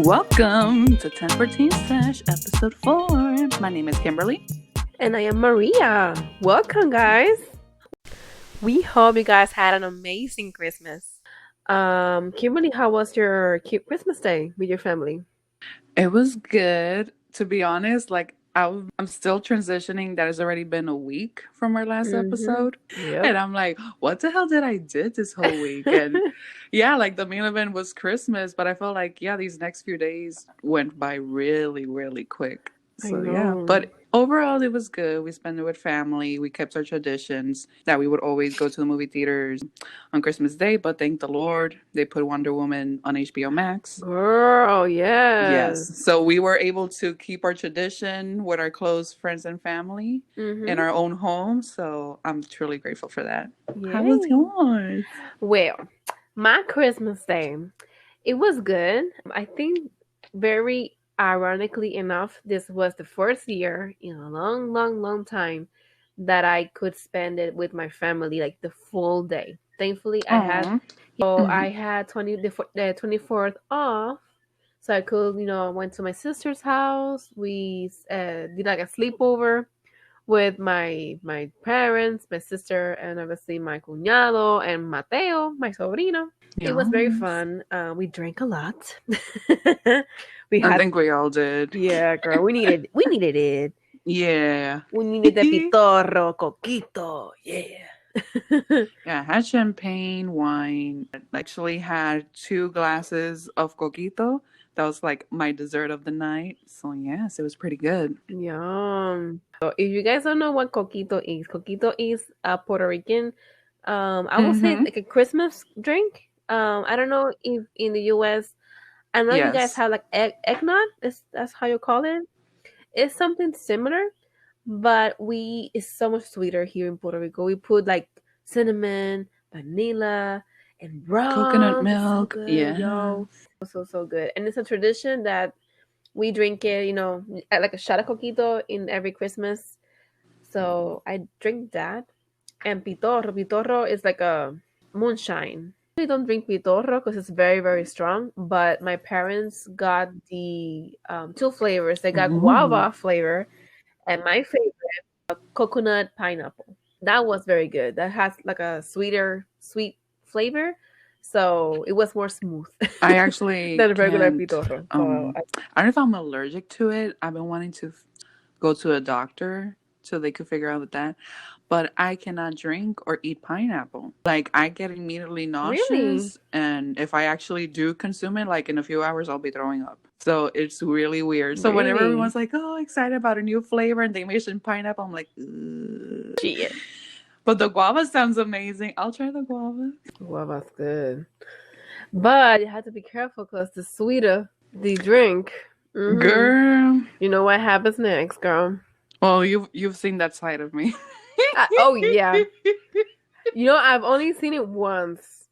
Welcome to 1014 Sesh, episode 4. My name is Kimberly. And I am Maria. Welcome, guys. We hope you guys had an amazing Christmas. Kimberly, how was your Christmas day with your family? It was good. To be honest, I'm still transitioning. That has already been a week from our last episode. Yep. And I'm like, what the hell did I did this whole week? And yeah, like the main event was Christmas, but I felt like, these next few days went by really, really quick. So yeah, but overall it was good. We spent it with family. We kept our traditions that we would always go to the movie theaters on Christmas Day, but thank the Lord they put Wonder Woman on HBO Max. Girl, yes. So we were able to keep our tradition with our close friends and family in our own home. So I'm truly grateful for that. Yay. How was yours? Well, my Christmas day, it was good. I think very ironically enough, this was the first year in a long time that I could spend it with my family, like the full day. Thankfully, I had the 24th off, so I could, went to my sister's house. We did like a sleepover with my parents, my sister, and obviously my cuñado and Mateo, my sobrino. It was very fun. We drank a lot. I think we all did. Yeah, girl, we needed it. Yeah. We needed the pitorro, coquito. Yeah. I had champagne, wine. I actually had 2 glasses of coquito. That was like my dessert of the night. So yes, it was pretty good. Yum. So if you guys don't know what coquito is a Puerto Rican, I will say like a Christmas drink. I don't know if in the US, I know you guys have like eggnog. That's how you call it. It's something similar, but it's so much sweeter here in Puerto Rico. We put like cinnamon, vanilla, and rum. Coconut milk. So good, yo. So good. And it's a tradition that we drink it, like a shot of coquito in every Christmas. So I drink that. And pitorro. Pitorro is like a moonshine. I don't drink pitorro because it's very, very strong. But my parents got the 2 flavors. They got guava flavor and my favorite, coconut pineapple. That was very good. That has like a sweet flavor. So it was more smooth. I actually than regular pitorro. I don't know if I'm allergic to it. I've been wanting to go to a doctor so they could figure out with that. But I cannot drink or eat pineapple. Like, I get immediately nauseous. Really? And if I actually do consume it, like in a few hours, I'll be throwing up. So it's really weird. So whenever everyone's like, oh, excited about a new flavor and they mention pineapple, I'm like, ugh. Shit. But the guava sounds amazing. I'll try the guava. Guava's good. But you have to be careful because the sweeter the drink, girl, you know what happens next, girl. Well, you've seen that side of me. Oh yeah. I've only seen it once.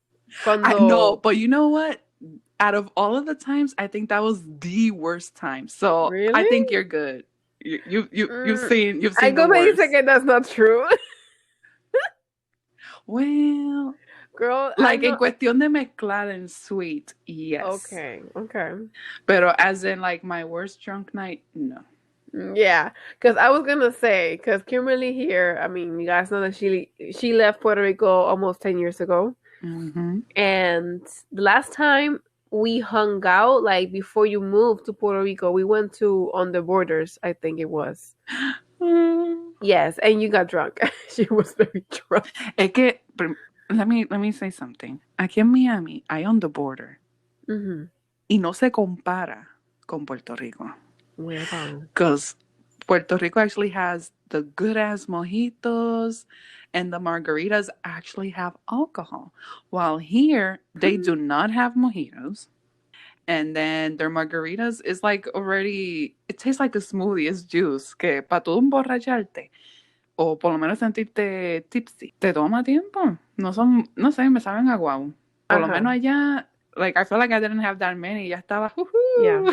I know, but you know what? Out of all of the times, I think that was the worst time. So really? I think you're good. You've seen. I go by second. That's not true. Well, girl, like en cuestión de mezclar and sweet, yes. Okay. Pero as in like my worst drunk night, no. Yeah, because I was gonna say, because Kimberly here, I mean, you guys know that she left Puerto Rico almost 10 years ago, and the last time we hung out, like before you moved to Puerto Rico, we went to On the Borders, I think it was. Yes, and you got drunk. She was very drunk. Es que, let me say something. Aquí en Miami hay On the Border, y no se compara con Puerto Rico. Because Puerto Rico actually has the good-ass mojitos and the margaritas actually have alcohol. While here, they do not have mojitos. And then their margaritas is like already, it tastes like a smoothie, it's juice, que para tú emborracharte, o por lo menos sentirte tipsy, te toma tiempo. No sé, me saben a guau. Por lo menos allá, like, I feel like I didn't have that many, ya estaba, yeah.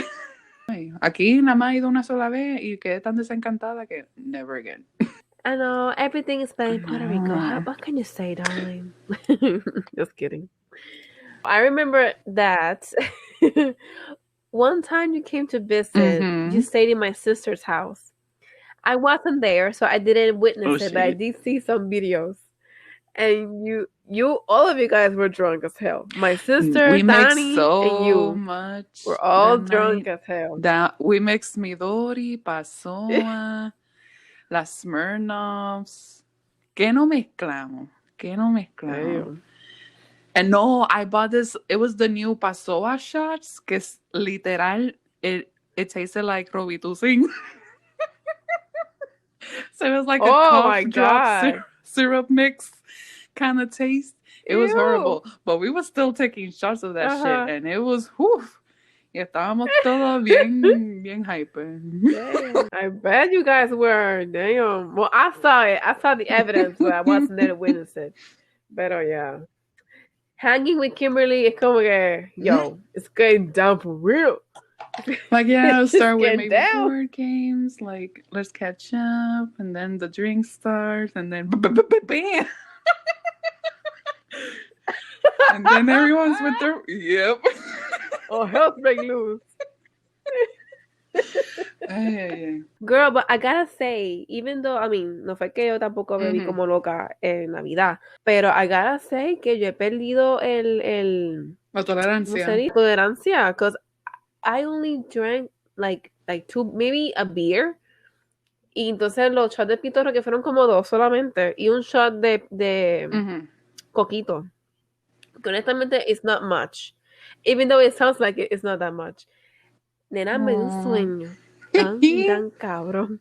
Aquí nada más he ido una sola vez y quedé tan desencantada que never again. I know, everything is better in Puerto Rico. What can you say, darling? Just kidding. I remember that one time you came to visit, you stayed in my sister's house. I wasn't there, so I didn't witness it, but I did see some videos. And you all of you guys were drunk as hell. My sister, Tani, and you much were all drunk as hell. We mixed Midori, Pasoa, las Smirnoffs. ¿Qué no mezclamos? Damn. And no, I bought this. It was the new Pasoa shots, que es literal, it tasted like Robitussin. So it was like a cough drop syrup mix kind of taste. It was horrible. But we were still taking shots of that shit. And it was, whew. Y estábamos todos bien hyper. Damn. I bet you guys were. Damn. Well, I saw it. I saw the evidence, but I wasn't there to witness it. But yeah. Hanging with Kimberly, it's como que, yo, it's getting down for real. Like, yeah, I'll start with maybe board games, like, let's catch up, and then the drink starts, and then bam! And then everyone's with their, yep. Oh, health break loose. Girl, but I gotta say, even though, I mean, no fue que yo tampoco bebí como loca en Navidad, pero I gotta say que yo he perdido la tolerancia. ¿Cómo se dice? Tolerancia, because I only drank like two, maybe a beer. Y entonces los shots de pitorro que fueron como 2 solamente. Y un shot de coquito. Que honestamente, it's not much. Even though it sounds like it's not that much. Nena, me dio un sueño. Tan cabrón.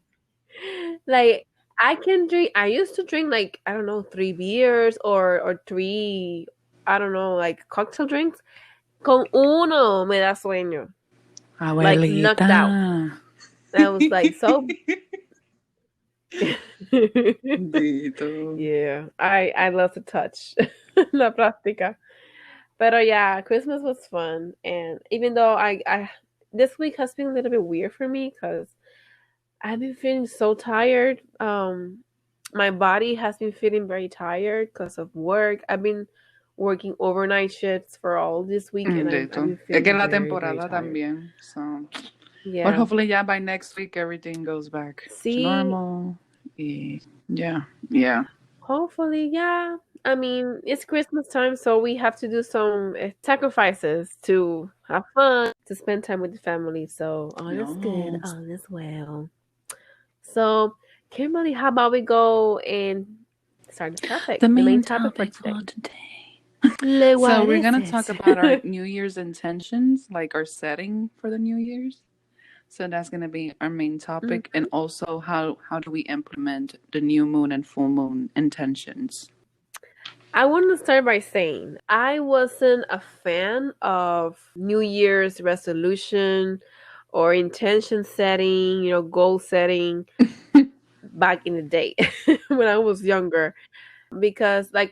Like, I used to drink like, I don't know, 3 beers or 3, I don't know, like cocktail drinks. Con uno me da sueño. Abuelita. Like, knocked out. I was like, so... Yeah, I love to touch. La práctica. Pero yeah, Christmas was fun. And even though I this week has been a little bit weird for me because I've been feeling so tired. My body has been feeling very tired because of work. I've been working overnight shifts for all this week. And I've been feeling que la temporada también. So, yeah. But hopefully, yeah, by next week, everything goes back to normal. Yeah. Hopefully, yeah. I mean, it's Christmas time, so we have to do some sacrifices to have fun, to spend time with the family. So all is good, all is well. So, Kimberly, how about we go and start the topic? The main topic for today. So we're going to talk about our New Year's intentions, like our setting for the New Year's. So that's going to be our main topic. And also how do we implement the new moon and full moon intentions? I want to start by saying I wasn't a fan of New Year's resolution or intention setting, goal setting back in the day when I was younger. Because I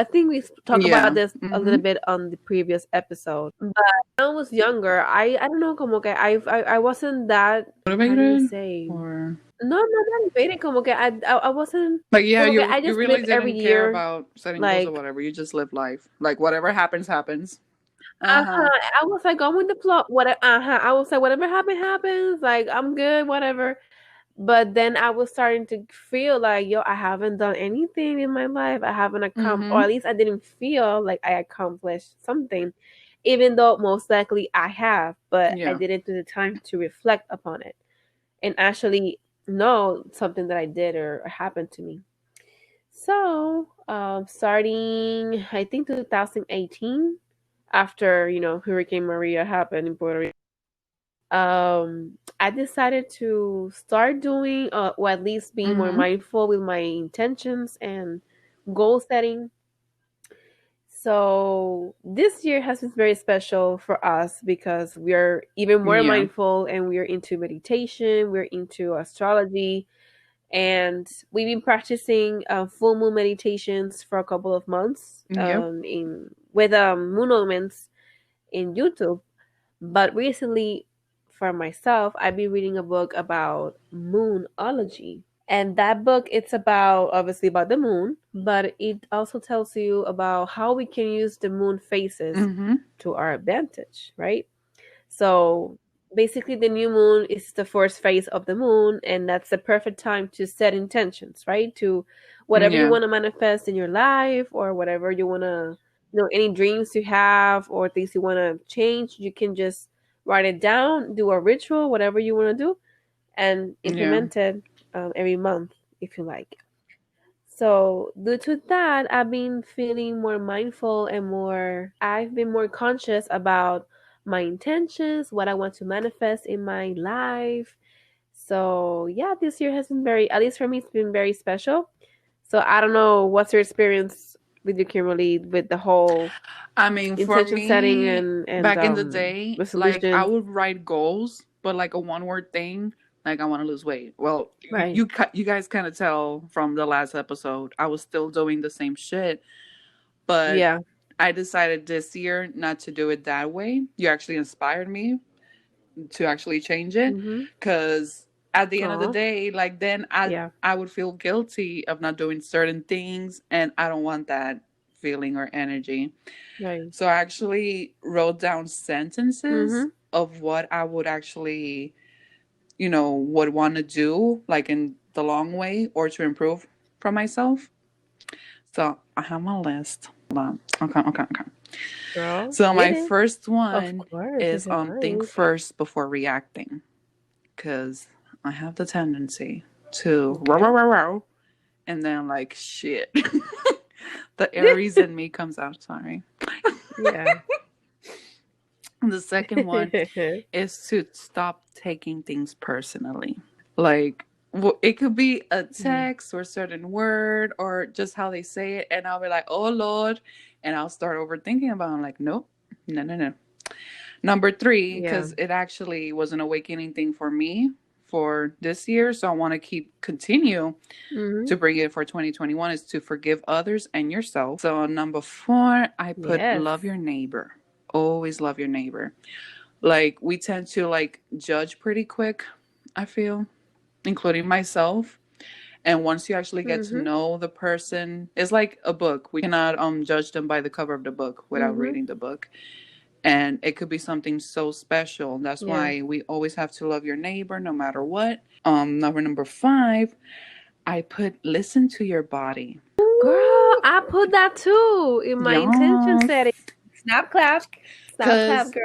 think we talked about this a little bit on the previous episode. But when I was younger, I don't know, como que I wasn't that motivated or no, not motivated. Como que I wasn't like I just really didn't every care about setting goals or whatever. You just live life. Like whatever happens. I was like going with the flow. I was like whatever happens. Like I'm good, whatever. But then I was starting to feel like, I haven't done anything in my life. I haven't accomplished, or at least I didn't feel like I accomplished something, even though most likely I have. But I didn't do the time to reflect upon it and actually know something that I did or happened to me. So, starting, I think 2018, after, Hurricane Maria happened in Puerto Rico, I decided to start doing, or at least being more mindful with my intentions and goal setting. So this year has been very special for us because we are even more mindful and we are into meditation, we're into astrology, and we've been practicing full moon meditations for a couple of months with moon moments in YouTube. But recently, for myself, I've been reading a book about moonology. And that book, it's obviously about the moon, but it also tells you about how we can use the moon phases to our advantage, right? So basically, the new moon is the first phase of the moon, and that's the perfect time to set intentions, right? To whatever you want to manifest in your life, or whatever you want to, any dreams you have or things you want to change, you can just write it down, do a ritual, whatever you want to do, and implement it every month if you like. So, due to that, I've been feeling more mindful and I've been more conscious about my intentions, what I want to manifest in my life. So, yeah, this year has been at least for me, it's been very special. So, I don't know, what's your experience with you, Kimberly, with the whole for intention setting me, and back in the day, like I resolution? would write goals, but like a one word thing, like I want to lose weight. Well, Right. you guys kind of tell from the last episode, I was still doing the same shit, but Yeah. I decided this year not to do it that way. You actually inspired me to actually change it, because at the end of the day, like then I would feel guilty of not doing certain things, and I don't want that feeling or energy. Right. So I actually wrote down sentences of what I would actually, would want to do, like in the long way, or to improve for myself. So I have my list. Hold on. Okay. Girl, So get my it. first Of one course, is if you think like. first before reacting, because I have the tendency to Okay. and then like shit. The Aries in me comes out. Sorry. Yeah. The second one is to stop taking things personally. Like, it could be a text or a certain word or just how they say it, and I'll be like, "Oh Lord," and I'll start overthinking about it. I'm like, nope, no. Number three, Yeah. because it actually was an awakening thing for me for this year, so I want to continue to bring it for 2021, is to forgive others and yourself. So number four, I put Yes. love your neighbor. Always love your neighbor. Like, we tend to like judge pretty quick, I feel, including myself. And once you actually get to know the person, it's like a book. We cannot judge them by the cover of the book without reading the book. And it could be something so special. That's why we always have to love your neighbor no matter what. Number five, I put listen to your body. Girl, I put that too in my intention Yes. setting. Snap clap. Snap clap, Because, girl.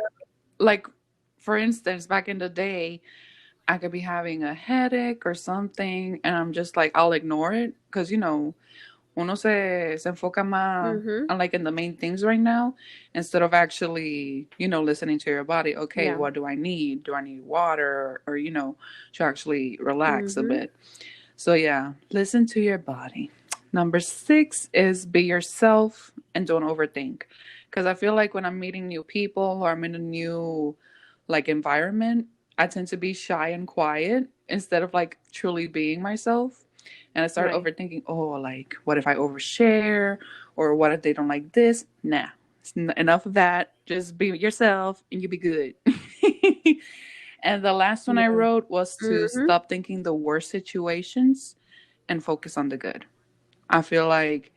like, for instance, back in the day, I could be having a headache or something, and I'm just like, I'll ignore it. Because, uno se enfoca más on like in the main things right now, instead of actually, listening to your body. Okay, Yeah. what do I need? Do I need water, or to actually relax a bit? So yeah, listen to your body. Number six is be yourself and don't overthink. Because I feel like when I'm meeting new people or I'm in a new like environment, I tend to be shy and quiet instead of like truly being myself. And I start overthinking, oh, like, what if I overshare? Or what if they don't like this? Nah, enough of that. Just be yourself and you'll be good. And the last one I Yeah. wrote was to stop thinking the worst situations and focus on the good. I feel like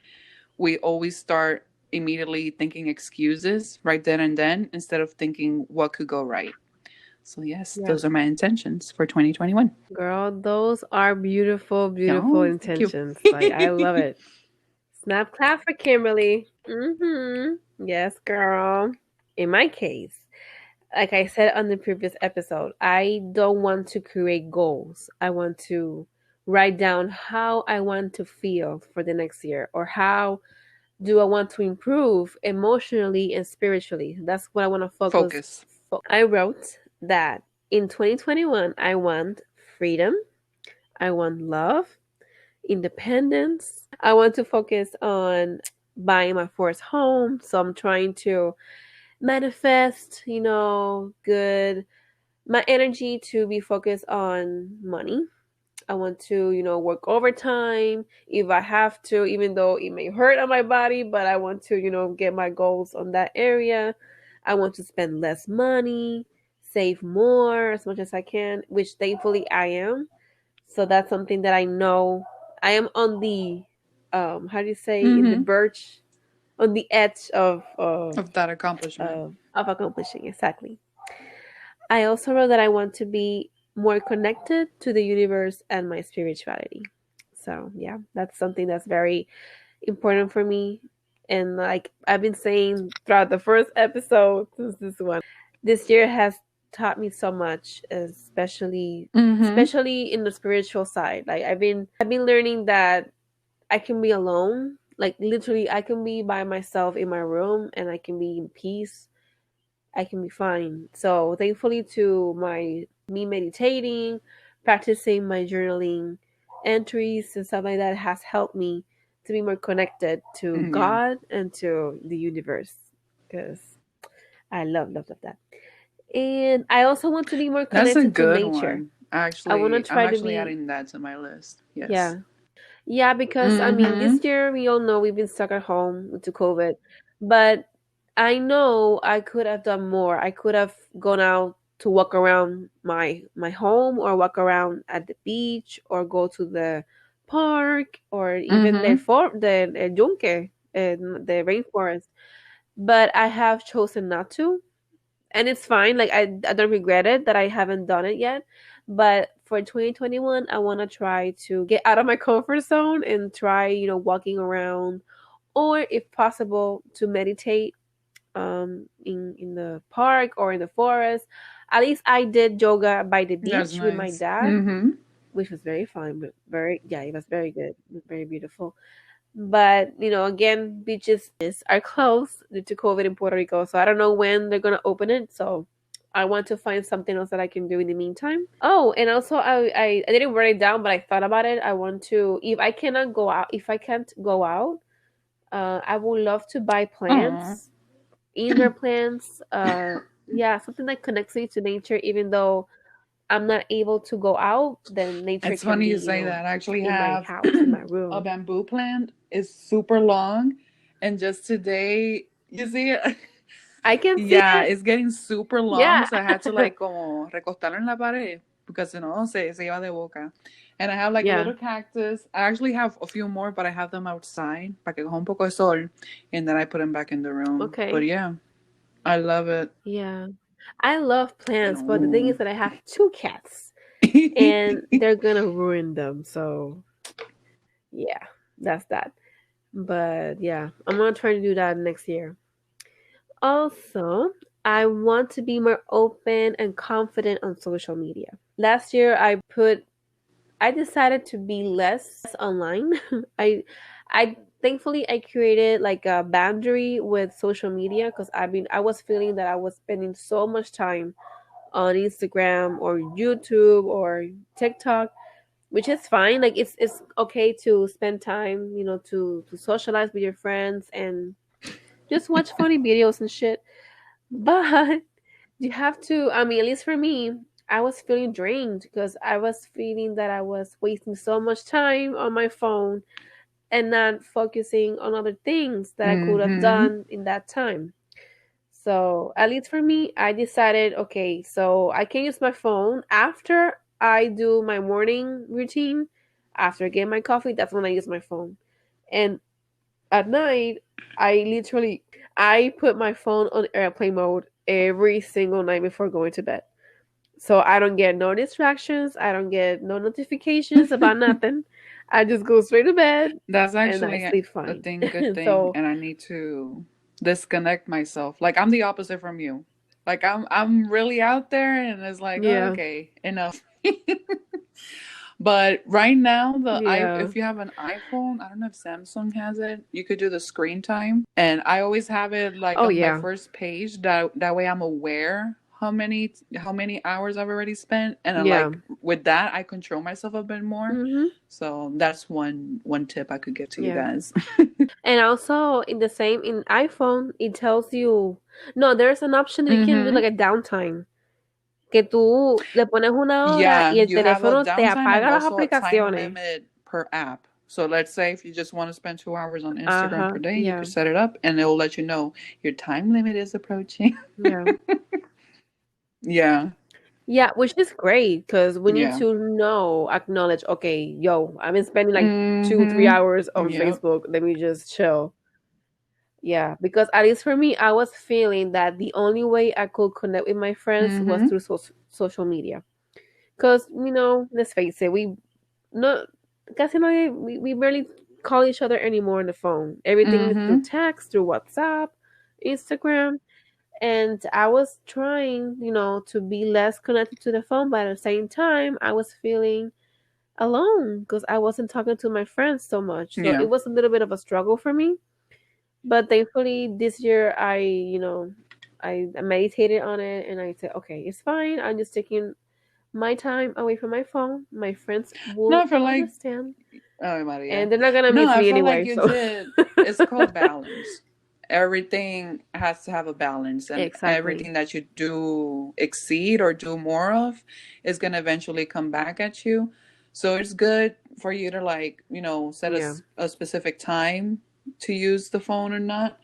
we always start immediately thinking excuses right then and then instead of thinking what could go right. So, yes, Yeah. those are my intentions for 2021. Girl, those are beautiful, beautiful Oh, thank you. intentions. Like, I love it. Snap clap for Kimberly. Yes, girl. In my case, like I said on the previous episode, I don't want to create goals. I want to write down how I want to feel for the next year, or how do I want to improve emotionally and spiritually. That's what I want to Focus. I wrote that in 2021, I want freedom, I want love, independence. I want to focus on buying my first home. So I'm trying to manifest, good my energy to be focused on money. I want to, work overtime if I have to, even though it may hurt on my body, but I want to, get my goals on that area. I want to spend less money, save more as much as I can, which thankfully I am. So that's something that I know I am on the, how do you say, in the verge, on the edge of Of that accomplishment. of accomplishing. Exactly. I also wrote that I want to be more connected to the universe and my spirituality. So, yeah, that's something that's very important for me. And like I've been saying throughout the first episode, this one, this year has taught me so much, especially in the spiritual side. Like I've been learning that I can be alone. Like literally I can be by myself in my room and I can be in peace. I can be fine. So thankfully to me meditating, practicing my journaling entries and stuff like that has helped me to be more connected to Yeah. God and to the universe. Because I love that. And I also want to be more That's a connected to good nature. one. I want to I'm try to actually be, adding that to my list. Yes. yeah. Yeah, because I mean, Mm-hmm. this year we all know we've been stuck at home due to COVID, but I know I could have done more. I could have gone out to walk around my home or walk around at the beach or go to the park or even Mm-hmm. the yunque, the rainforest. But I have chosen not to, and it's fine. Like I don't regret it that I haven't done it yet. But for 2021, I want to try to get out of my comfort zone and try, walking around, or if possible, to meditate in the park or in the forest. At least I did yoga by the That's beach with my nice. dad, Mm-hmm. which was very fun, but it was very good, very beautiful. But again, beaches are closed due to COVID in Puerto Rico, so I don't know when they're gonna open it. So I want to find something else that I can do in the meantime. Oh, and also I didn't write it down, but I thought about it. I want to, if I can't go out, I would love to buy Aw. plants, indoor plants. Yeah, something that connects me to nature, even though I'm not able to go out, then nature It's can funny be, you say that. I actually in my have house, in my a room. bamboo plant. It's super long. And just today, you see it? I can see Yeah, it. it's getting super long. Yeah. So I had to like como recostarlo en la pared because you know se iba de boca. And I have like a Yeah. little cactus. I actually have a few more, but I have them outside para que coja un poco de sol. And then I put them back in the room. But Okay. yeah, I love it. Yeah. I love plants, but the thing No. is that I have two cats and they're gonna ruin them. So yeah, that's that. But yeah, I'm gonna try to do that next year. Also, I want to be more open and confident on social media. Last year I decided to be less online. I thankfully I created like a boundary with social media because I was feeling that I was spending so much time on Instagram or YouTube or TikTok, which is fine. Like it's okay to spend time, to socialize with your friends and just watch funny videos and shit. But you have to, I mean, at least for me, I was feeling drained because I was feeling that I was wasting so much time on my phone and not focusing on other things that I could have Mm-hmm. done in that time. So, at least for me, I decided, okay, so I can use my phone after I do my morning routine. After I get my coffee, that's when I use my phone. And at night, I put my phone on airplane mode every single night before going to bed. So I don't get no distractions, I don't get no notifications about nothing. I just go straight to bed That's and I actually sleep a fine. good thing, So, and I need to disconnect myself. Like I'm the opposite from you. Like I'm really out there, and it's like, oh, yeah. okay, enough. But right now, Yeah. if you have an iPhone, I don't know if Samsung has it. You could do the screen time, and I always have it like Oh on my yeah. first page. That way, I'm aware how many hours I've already spent, and Yeah. like with that, I control myself a bit more. Mhm. So that's one tip I could give to you Yeah. guys. And also in iPhone, it tells you no, there's an option that you can do Mm-hmm. like a downtime. Que tú le pones una hora Yeah, y el you have a teléfono te downtime and apaga las also a time aplicaciones. limit per app. So let's say if you just want to spend 2 hours on Instagram per Ajá. day, you Yeah. could set it up and it will let you know your time limit is approaching. Yeah. Yeah, Yeah, which is great because we need yeah. to acknowledge, okay, yo, I've been spending like 2, 3 Mm-hmm. hours on Yep. Facebook. Let me just chill. Yeah, because at least for me, I was feeling that the only way I could connect with my friends was through social media. Because, let's face it, no, casi no, we barely call each other anymore on the phone. Everything is through text, through WhatsApp, Instagram. And I was trying, to be less connected to the phone, but at the same time, I was feeling alone because I wasn't talking to my friends so much. So Yeah. it was a little bit of a struggle for me. But thankfully, this year, I meditated on it and I said, okay, it's fine. I'm just taking my time away from my phone. My friends No, will I feel like, understand. oh, Maria. And they're not going to No, miss I me feel like anyway. you So, did. It's called balance. Everything has to have a balance, and exactly. everything that you do exceed or do more of is going to eventually come back at you. So it's good for you to, like, set Yeah. a specific time to use the phone or not.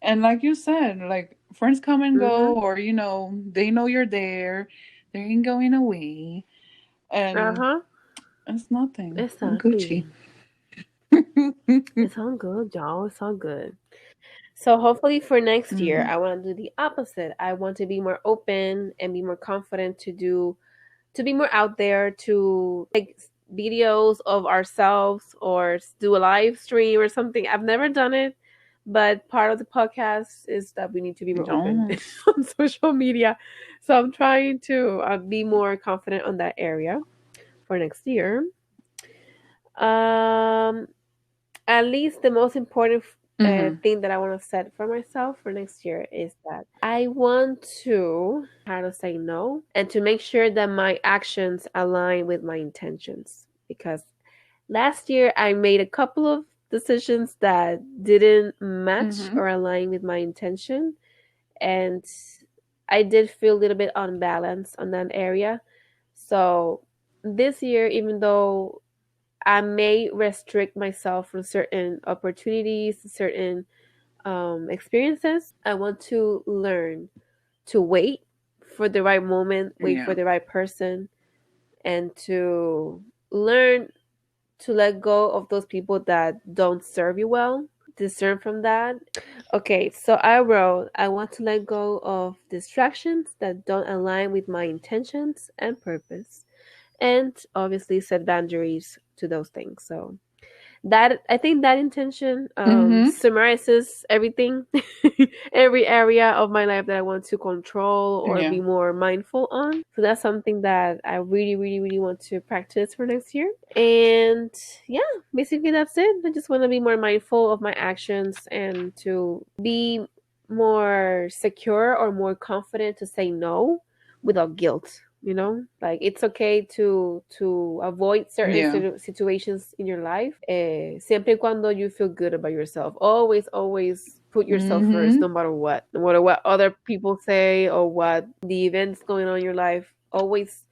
And like you said, like, friends come and go, Mm-hmm. or they know you're there, they ain't going away, and Uh-huh. it's nothing. I'm Gucci. Exactly. It's all good, y'all. It's all good. So hopefully for next year, Hmm. I want to do the opposite. I want to be more open and be more confident to be more out there, to make videos of ourselves or do a live stream or something. I've never done it, but part of the podcast is that we need to be more open Yes. on social media. So I'm trying to be more confident on that area for next year. Um, at least the most important Hmm. thing that I want to set for myself for next year is that I want to how to say no and to make sure that my actions align with my intentions. Because last year I made a couple of decisions that didn't match Hmm. or align with my intention, and I did feel a little bit unbalanced on that area. So this year, even though I may restrict myself from certain opportunities, certain experiences. I want to learn to wait for the right moment, wait for Yeah. the right person, and to learn to let go of those people that don't serve you well. Discern from that. Okay, so I wrote, I want to let go of distractions that don't align with my intentions and purpose, and obviously set boundaries to those things. So that I think that intention Hmm. summarizes everything, every area of my life that I want to control or Yeah. be more mindful on. So that's something that I really, really, really want to practice for next year. And yeah, basically that's it. I just want to be more mindful of my actions and to be more secure or more confident to say no without guilt. Like it's okay to avoid certain Yeah. situations in your life, siempre y cuando you feel good about yourself. Always put yourself first, Hmm. no matter what other people say or what the events going on in your life. Always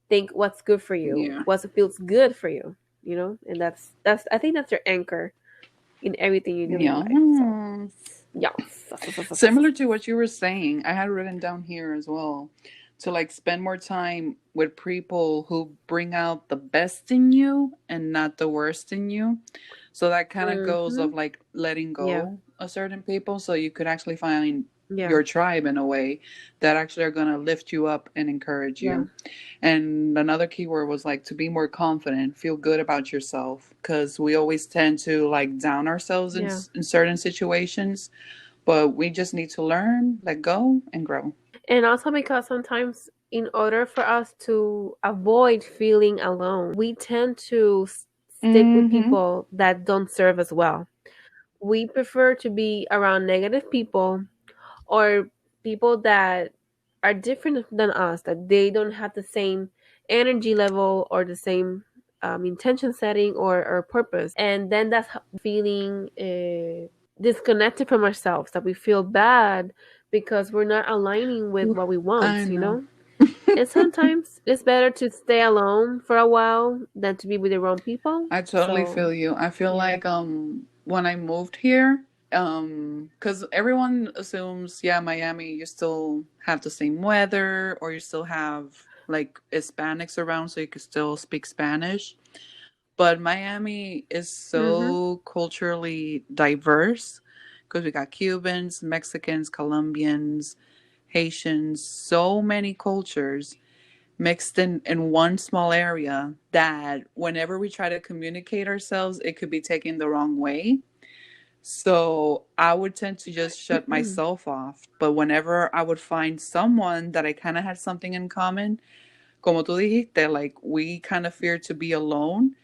think what's good for you, Yeah. what feels good for you. And that's I think that's your anchor in everything you do in Yeah. life. So yeah. Similar to what you were saying, I had written down here as well to, like, spend more time with people who bring out the best in you and not the worst in you. So that kind of goes Mm-hmm. of, like, letting Yeah. go of certain people so you could actually find Yeah. your tribe in a way that actually are going to lift you up and encourage Yeah. you. And another keyword was, like, to be more confident, feel good about yourself, because we always tend to, like, down ourselves Yeah. in certain situations, but we just need to learn, let go, and grow. And also because sometimes, in order for us to avoid feeling alone, we tend to stick with Mm-hmm. people that don't serve us well. We prefer to be around negative people or people that are different than us, that they don't have the same energy level or the same intention setting or purpose. And then that's how feeling disconnected from ourselves, that we feel bad because we're not aligning with Ooh, what we I want, know. And sometimes it's better to stay alone for a while than to be with the wrong people. I totally So, feel you. I feel yeah. like when I moved here, cuz everyone assumes, yeah, Miami, you still have the same weather, or you still have, like, Hispanics around so you can still speak Spanish. But Miami is Mhm. so culturally diverse because we got Cubans, Mexicans, Colombians, Haitians, so many cultures mixed in one small area that whenever we try to communicate ourselves, it could be taken the wrong way. So I would tend to just shut myself off. But whenever I would find someone that I kind of had something in common, como tú dijiste, like we kind of fear to be alone.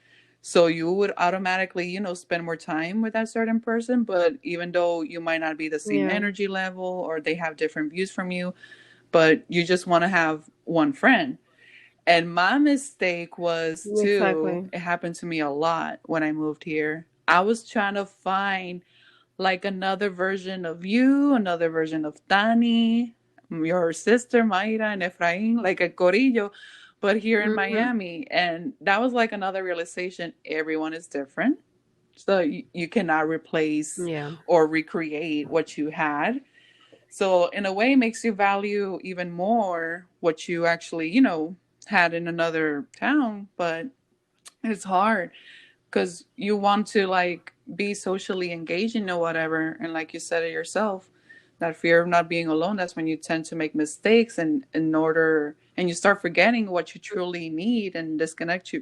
So you would automatically, spend more time with that certain person. But even though you might not be the same energy level or they have different views from you, but you just want to have one friend. And my mistake was too, it happened to me a lot when I moved here. I was trying to find like another version of you, another version of Dani, your sister Mayra and Efrain, like a corillo, but here in Miami. And that was like another realization. Everyone is different. So you cannot replace or recreate what you had. So in a way, it makes you value even more what you actually, had in another town. But it's hard because you want to like be socially engaging or whatever. And like you said it yourself, that fear of not being alone, that's when you tend to make mistakes and you start forgetting what you truly need and disconnect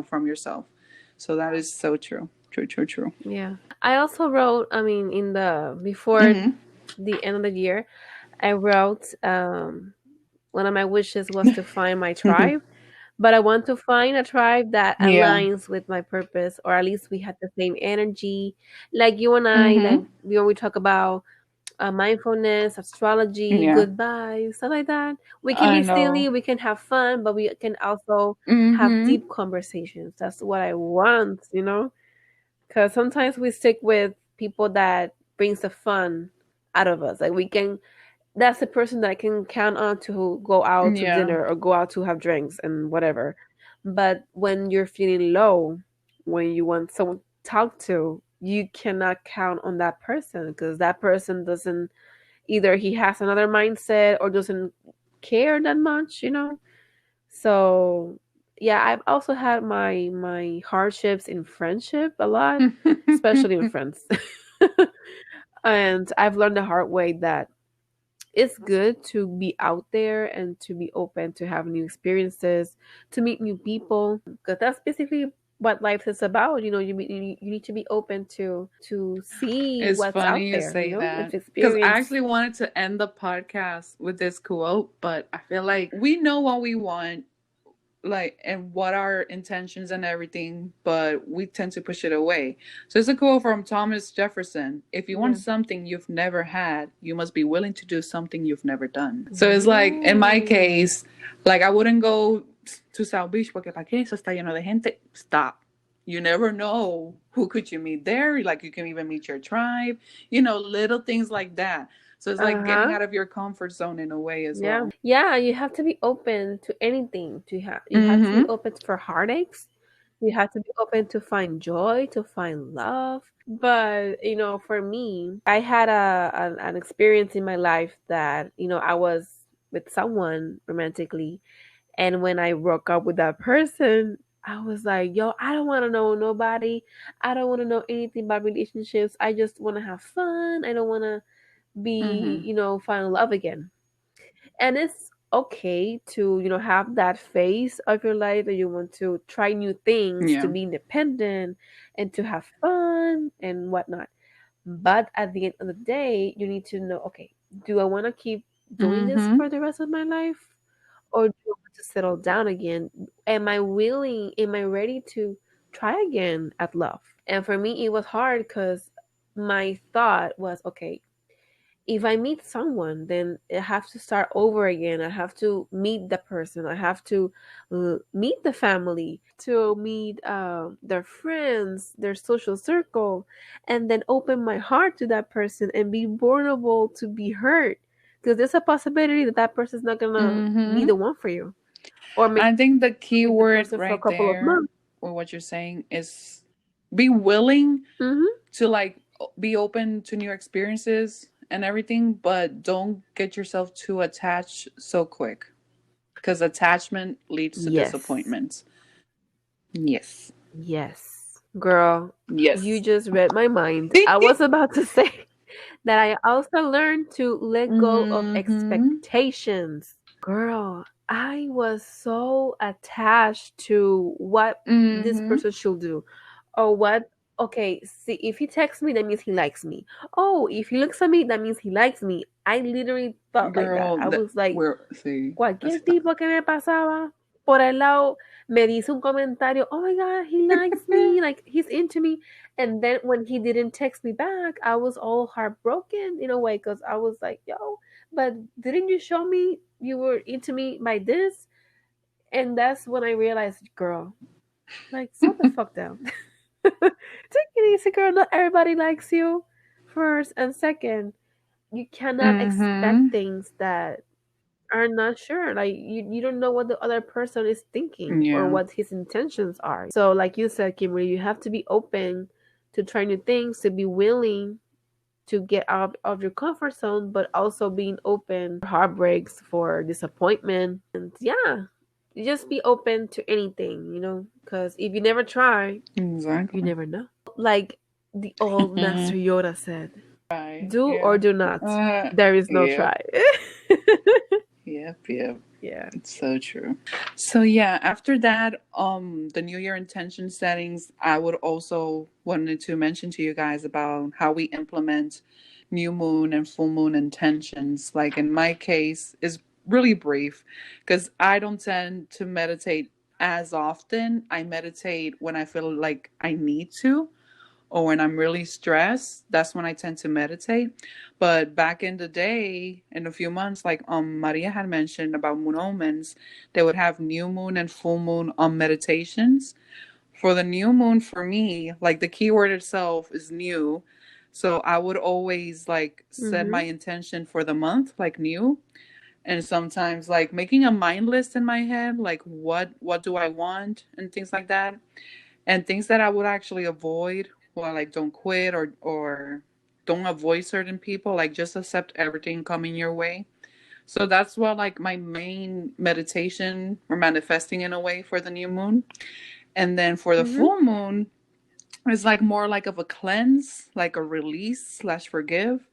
from yourself. So that is so true. True. Yeah. I also wrote, before the end of the year, I wrote, one of my wishes was to find my tribe, but I want to find a tribe that aligns with my purpose, or at least we had the same energy. Like you and I, like when we talk about mindfulness, astrology, good vibes, stuff like that. We can be silly, we can have fun, but we can also have deep conversations. That's what I want, because sometimes we stick with people that brings the fun out of us. Like that's the person that I can count on to go out to dinner or go out to have drinks and whatever. But when you're feeling low, when you want someone to talk to, you cannot count on that person because that person doesn't, either he has another mindset or doesn't care that much, So yeah, I've also had my hardships in friendship a lot, especially with friends. And I've learned the hard way that it's good to be out there and to be open to have new experiences, to meet new people, because that's basically what life is about. You need to be open to see it's what's out funny there. You say that because I actually wanted to end the podcast with this quote, but I feel like we know what we want, like, and what our intentions and everything, but we tend to push it away. So it's a quote from Thomas Jefferson: if you want something you've never had, you must be willing to do something you've never done. So it's like, in my case, like I wouldn't go to South Beach porque para qué, eso está lleno de gente. Stop. You never know who could you meet there. Like you can even meet your tribe, little things like that. So it's like getting out of your comfort zone in a way as well. Yeah, you have to be open to anything. You have to be open for heartaches. You have to be open to find joy, to find love. But for me, I had an experience in my life that I was with someone romantically, and when I broke up with that person, I was like, yo, I don't want to know nobody. I don't want to know anything about relationships. I just want to have fun. I don't want to be, find love again. And it's okay to, have that phase of your life that you want to try new things, to be independent and to have fun and whatnot. But at the end of the day, you need to know, okay, do I want to keep doing this for the rest of my life? Or do I want to settle down again? Am I ready to try again at love? And for me, it was hard because my thought was, okay, if I meet someone, then I have to start over again. I have to meet the person. I have to meet the family, to meet their friends, their social circle, and then open my heart to that person and be vulnerable to be hurt. Because there's a possibility that that person's not gonna be the one for you. Or I think the key word right there, or what you're saying, is be willing to like be open to new experiences and everything, but don't get yourself too attached so quick, because attachment leads to disappointments. Yes, girl. Yes, you just read my mind. I was about to say that I also learned to let go of expectations. Girl, I was so attached to what this person should do or what. Okay, see, if he texts me, that means he likes me. Oh, if he looks at me, that means he likes me. I literally thought like that. I was like, cualquier tipo que me pasaba por el lado me dice un comentario, oh my God, he likes me, like he's into me. And then when he didn't text me back, I was all heartbroken in a way because I was like, yo, but didn't you show me you were into me by this? And that's when I realized, girl, like, slow the fuck down. Take it easy, girl. Not everybody likes you. First and second, you cannot expect things that are not sure. Like you don't know what the other person is thinking or what his intentions are. So like you said, Kimberly, you have to be open to try new things, to be willing to get out of your comfort zone, but also being open for heartbreaks, for disappointment. And yeah, you just be open to anything, you know, because if you never try, you never know. Like the old Master Yoda said, do or do not. There is no try. Yep. Yeah. It's so true. So yeah, after that, the New Year intention settings, I would also wanted to mention to you guys about how we implement new moon and full moon intentions. Like in my case, is really brief because I don't tend to meditate as often. I meditate when I feel like I need to or when I'm really stressed, that's when I tend to meditate. But back in the day, in a few months, like Maria had mentioned about moon omens, they would have new moon and full moon meditations. For the new moon, for me, like the keyword itself is new. So I would always like set my intention for the month, like new. And sometimes like making a mind list in my head, like what do I want and things like that. And things that I would actually avoid, well, like don't quit or don't avoid certain people, like just accept everything coming your way. So that's what like my main meditation or manifesting in a way for the new moon. And then for the full moon, it's like more like of a cleanse, like a release slash forgive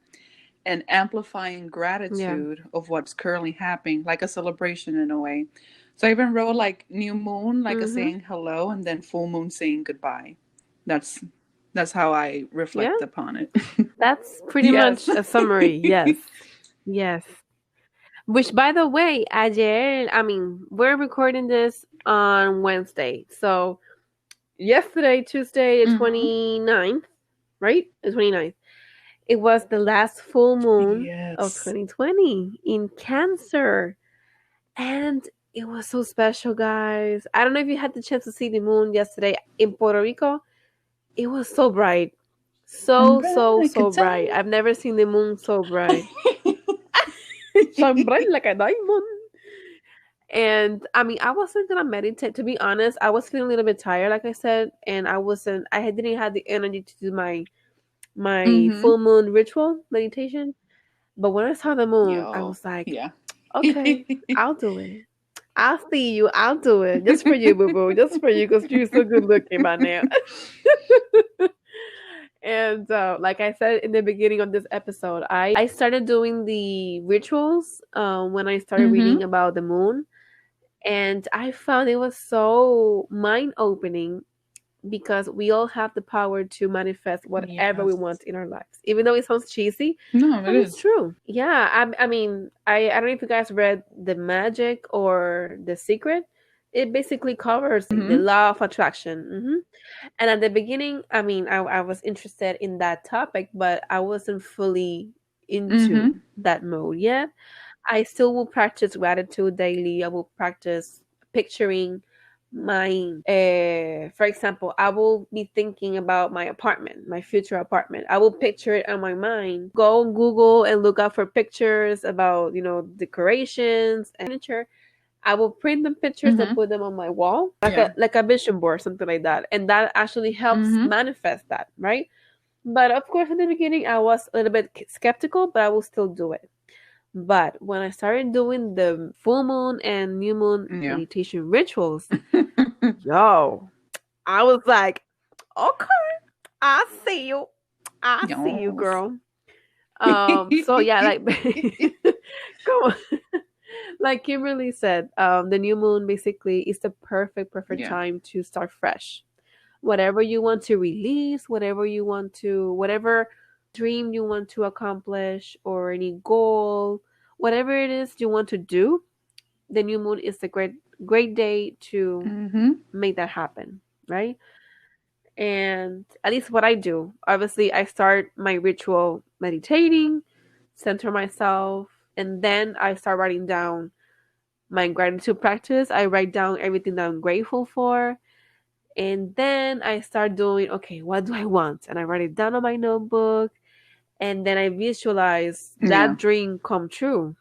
and amplifying gratitude of what's currently happening, like a celebration in a way. So I even wrote like new moon, like a saying hello, and then full moon saying goodbye. That's how I reflect upon it. That's pretty much a summary. Yes. Which, by the way, we're recording this on Wednesday. So yesterday, Tuesday, the 29th, right? The 29th. It was the last full moon of 2020 in Cancer. And it was so special, guys. I don't know if you had the chance to see the moon yesterday in Puerto Rico. It was so bright. So bright. I've never seen the moon so bright. Shine bright like a diamond. And I wasn't gonna meditate, to be honest. I was feeling a little bit tired, like I said, and I didn't have the energy to do my full moon ritual meditation. But when I saw the moon, I was like, okay, I'll do it. I'll see you. I'll do it. Just for you, boo-boo. Just for you, because you're so good looking by now. And like I said in the beginning of this episode, I started doing the rituals when I started reading about the moon. And I found it was so mind-opening because we all have the power to manifest whatever we want in our lives. Even though it sounds cheesy, it's true. Yeah, I don't know if you guys read The Magic or The Secret. It basically covers the law of attraction. And at the beginning, I was interested in that topic, but I wasn't fully into that mode yet. I still will practice gratitude daily. I will practice picturing for example, I will be thinking about my apartment, my future apartment. I will picture it on my mind. Go on Google and look up for pictures about, decorations and furniture. I will print the pictures and put them on my wall, like a vision board, something like that. And that actually helps manifest that, right? But of course, in the beginning, I was a little bit skeptical, but I will still do it. But when I started doing the full moon and new moon meditation rituals, I was like, okay, I see you. I see you, girl. So yeah, like come on. Like Kimberly said, the new moon basically is the perfect time to start fresh. Whatever you want to release, whatever dream you want to accomplish, or any goal, whatever it is you want to do, the new moon is a great day to make that happen, right? And at least what I do, obviously, I start my ritual meditating, center myself, and then I start writing down my gratitude practice. I write down everything that I'm grateful for. And then I start doing, okay, what do I want? And I write it down on my notebook. And then I visualize that dream come true.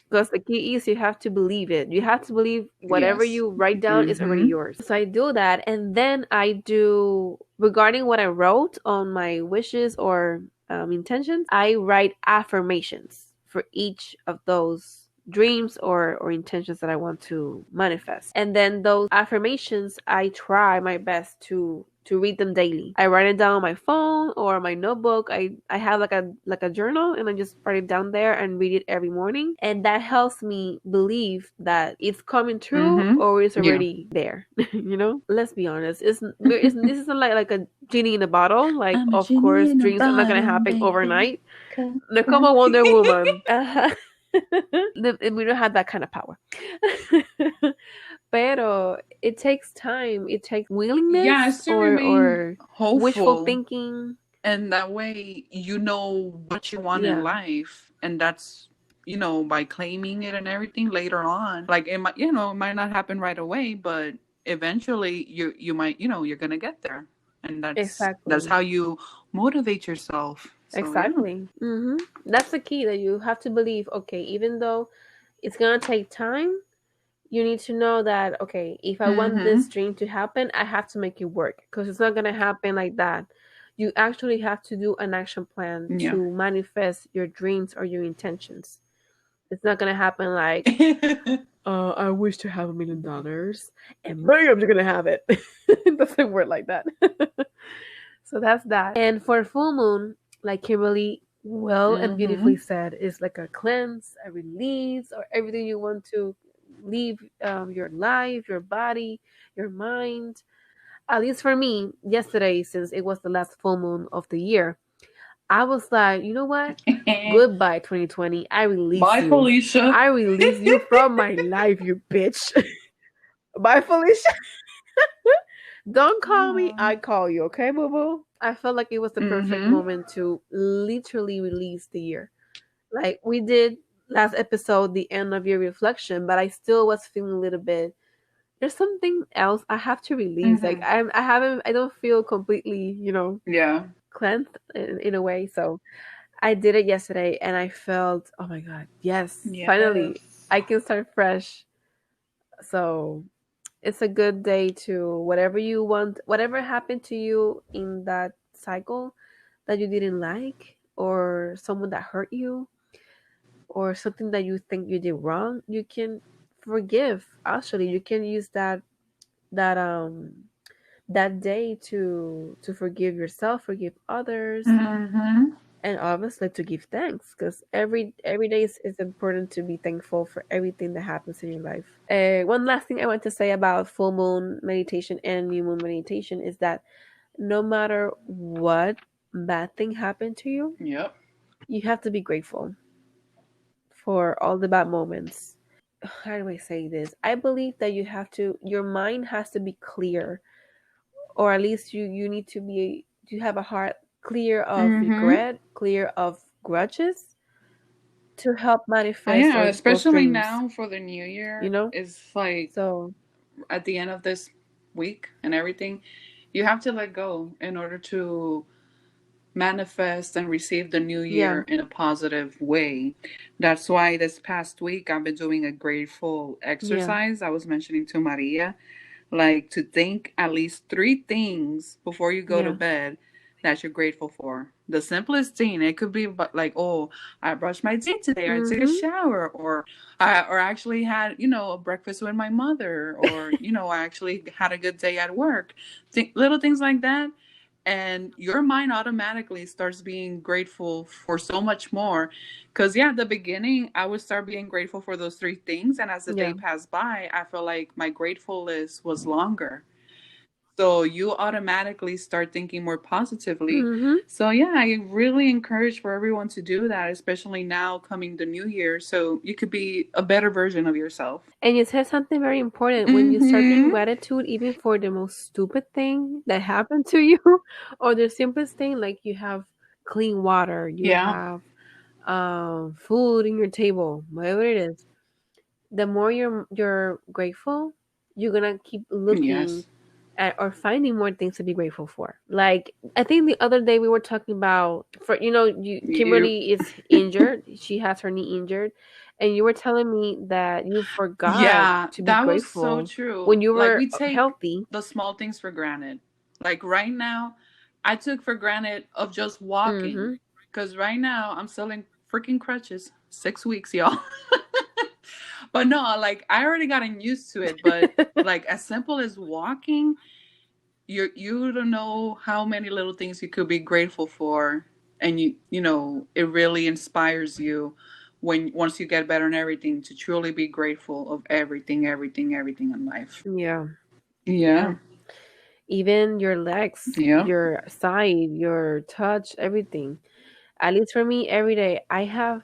Because the key is you have to believe it. You have to believe whatever you write down is already yours. So I do that. And then I do, regarding what I wrote on my wishes or intentions, I write affirmations for each of those dreams or intentions that I want to manifest. And then those affirmations, I try my best to read them daily. I write it down on my phone or my notebook. I have like a journal, and I just write it down there and read it every morning. And that helps me believe that it's coming true or it's already there. You know? Let's be honest. This isn't like a genie in a bottle. Like, of course, dreams are not gonna happen overnight. They're come a Wonder Woman. We don't have that kind of power. Pero it takes time. It takes willingness or hopeful, wishful thinking. And that way you know what you want in life. And that's, by claiming it and everything later on. Like it might, it might not happen right away, but eventually you might, you're going to get there. And that's how you motivate yourself. So, exactly. Yeah. That's the key, that you have to believe, okay, even though it's going to take time, you need to know that, okay, if I want this dream to happen, I have to make it work, because it's not going to happen like that. You actually have to do an action plan to manifest your dreams or your intentions. It's not going to happen like, I wish to have $1 million and bam, you're going to have it. It doesn't work like that. So that's that. And for full moon, like Kimberly and beautifully said, is like a cleanse, a release, or everything you want to leave your life, your body, your mind. At least for me, yesterday, since it was the last full moon of the year, I was like, you know what? Goodbye, 2020. I release you. Bye, Felicia. I release you from my life, you bitch. Bye, Felicia. Don't call me. I call you, okay, boo boo? I felt like it was the perfect moment to literally release the year. Like we did last episode, the end of year reflection, but I still was feeling a little bit, there's something else I have to release. Like I don't feel completely, cleansed in a way. So I did it yesterday and I felt, oh my God, yes. Finally I can start fresh. So it's a good day to whatever you want, whatever happened to you in that cycle that you didn't like, or someone that hurt you, or something that you think you did wrong, you can forgive. Actually, you can use that day to forgive yourself, forgive others, and obviously to give thanks, because every day is important to be thankful for everything that happens in your life. One last thing I want to say about full moon meditation and new moon meditation is that no matter what bad thing happened to you, you have to be grateful for all the bad moments. How do I say this? I believe that your mind has to be clear, or at least you need to have a heart clear of regret, clear of grudges, to help manifest. Especially now for the new year. It's like, so at the end of this week and everything, you have to let go in order to manifest and receive the new year in a positive way. That's why this past week I've been doing a grateful exercise. I was mentioning to Maria, like to think at least 3 things before you go to bed that you're grateful for. The simplest thing, it could be like, oh, I brushed my teeth today, or I took a shower, or I actually had, a breakfast with my mother, or I actually had a good day at work. Little things like that. and your mind automatically starts being grateful for so much more. Because at the beginning I would start being grateful for those 3 things, and as the day passed by I feel like my grateful list was longer. So you automatically start thinking more positively. So I really encourage for everyone to do that, especially now coming the new year, so you could be a better version of yourself. And you said something very important. When you start being gratitude, even for the most stupid thing that happened to you, or the simplest thing, like you have clean water, you have food in your table, whatever it is, the more you're grateful, you're gonna keep looking at or finding more things to be grateful for. Like I think the other day we were talking about, for Kimberly is injured. She has her knee injured, and you were telling me that you forgot to be that grateful. Was so true. When you were we take healthy. The small things for granted. Like right now, I took for granted of just walking, because right now I'm selling freaking crutches. 6 weeks, y'all. But no, like I already gotten used to it. But like as simple as walking, you don't know how many little things you could be grateful for, and it really inspires you once you get better in everything to truly be grateful of everything in life. Yeah. Even your legs, your side, your touch, everything. At least for me, every day I have,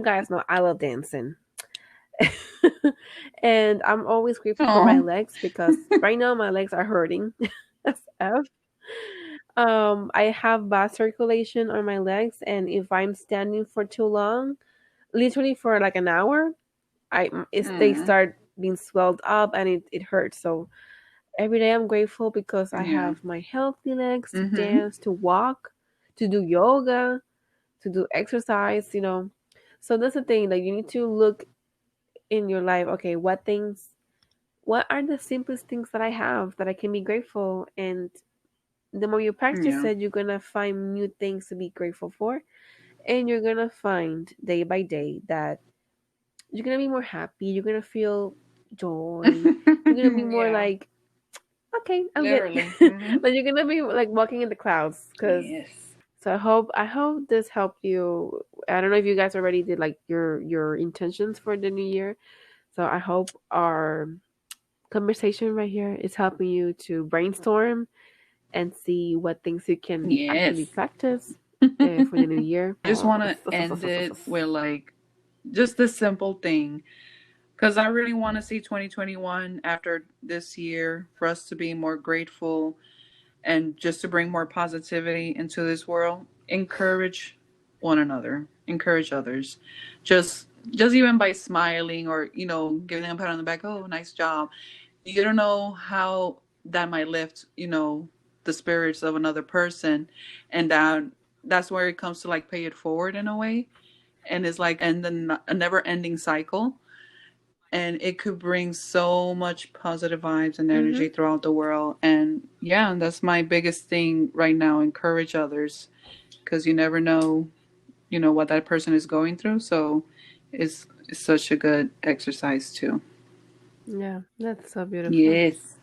guys know I love dancing. And I'm always grateful for my legs, because right now my legs are hurting. I have bad circulation on my legs, and if I'm standing for too long, literally for like an hour, they start being swelled up, and it hurts. So every day I'm grateful because I have my healthy legs to dance, to walk, to do yoga, to do exercise, So that's the thing, like you need to look in your life, okay, what are the simplest things that I have that I can be grateful? And the more you practice it, you're gonna find new things to be grateful for, and you're gonna find day by day that you're gonna be more happy, you're gonna feel joy, you're gonna be more like, okay, I'm literally good. Like you're gonna be like walking in the clouds. So I hope this helped you. I don't know if you guys already did like your intentions for the new year. So I hope our conversation right here is helping you to brainstorm and see what things you can actually practice for the new year. I just want to end it with like just this simple thing, because I really want to see 2021 after this year for us to be more grateful and just to bring more positivity into this world. Encourage one another, encourage others, just even by smiling or giving them a pat on the back. Oh, nice job. You don't know how that might lift the spirits of another person, and that's where it comes to like pay it forward in a way, and it's like and then a never ending cycle, and it could bring so much positive vibes and energy throughout the world. And that's my biggest thing right now. Encourage others, because you never know what that person is going through. So it's such a good exercise too. Yeah, that's so beautiful. Yes.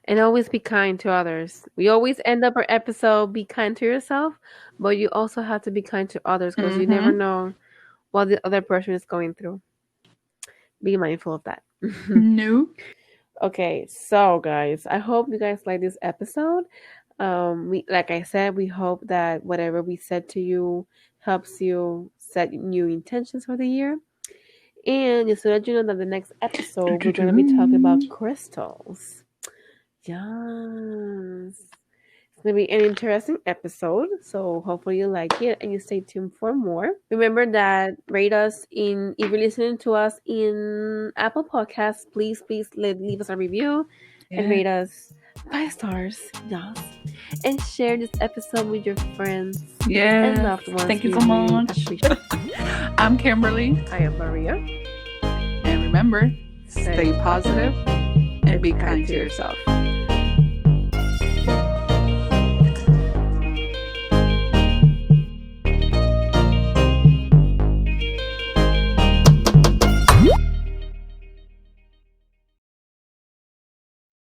And always be kind to others. We always end up our episode, be kind to yourself, but you also have to be kind to others, because you never know what the other person is going through. Be mindful of that. No. Okay, so guys, I hope you guys like this episode. Like I said, we hope that whatever we said to you helps you set new intentions for the year. And just to let you know that the next episode we're going to be talking about crystals. Yes. It's going to be an interesting episode. So hopefully you like it and you stay tuned for more. Remember that rate us if you're listening to us in Apple Podcasts, please leave us a review and rate us 5 stars. Yes. And share this episode with your friends and loved ones. Thank you so much. I'm Kimberly. I am Maria. And remember, stay positive and be kind to yourself.